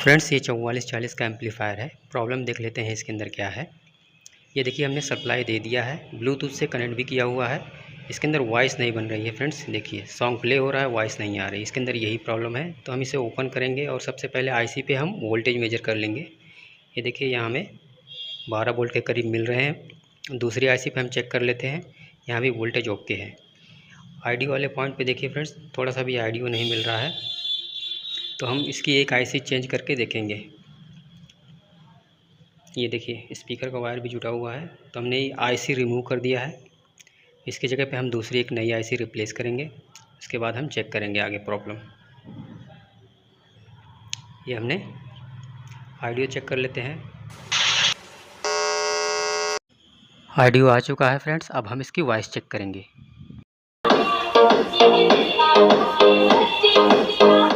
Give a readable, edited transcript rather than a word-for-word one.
Friends ये 4440 का amplifier है। प्रॉब्लम देख लेते हैं इसके अंदर क्या है। ये देखिए हमने सप्लाई दे दिया है, ब्लूटूथ से कनेक्ट भी किया हुआ है। इसके अंदर वॉइस नहीं बन रही है फ्रेंड्स। देखिए सॉन्ग प्ले हो रहा है, वॉइस नहीं आ रही, इसके अंदर यही प्रॉब्लम है। तो हम इसे ओपन करेंगे और सबसे पहले आईसी पे हम वोल्टेज मेजर कर लेंगे। ये देखिए यहाँ हमें 12 वोल्ट के करीब मिल रहे हैं। दूसरी आईसी पे हम चेक कर लेते हैं, यहाँ भी वोल्टेज ओके है। आईडी वाले पॉइंट पे देखिए फ्रेंड्स, थोड़ा सा भी आईडी नहीं मिल रहा है, तो हम इसकी एक आईसी चेंज करके देखेंगे। ये देखिए स्पीकर का वायर भी जुटा हुआ है, तो हमने ये आईसी रिमूव कर दिया है। इसकी जगह पे हम दूसरी एक नई आईसी रिप्लेस करेंगे। इसके बाद हम चेक करेंगे आगे प्रॉब्लम। ये हमने ऑडियो चेक कर लेते हैं। ऑडियो आ चुका है फ्रेंड्स, अब हम इसकी वॉइस चेक करेंगे।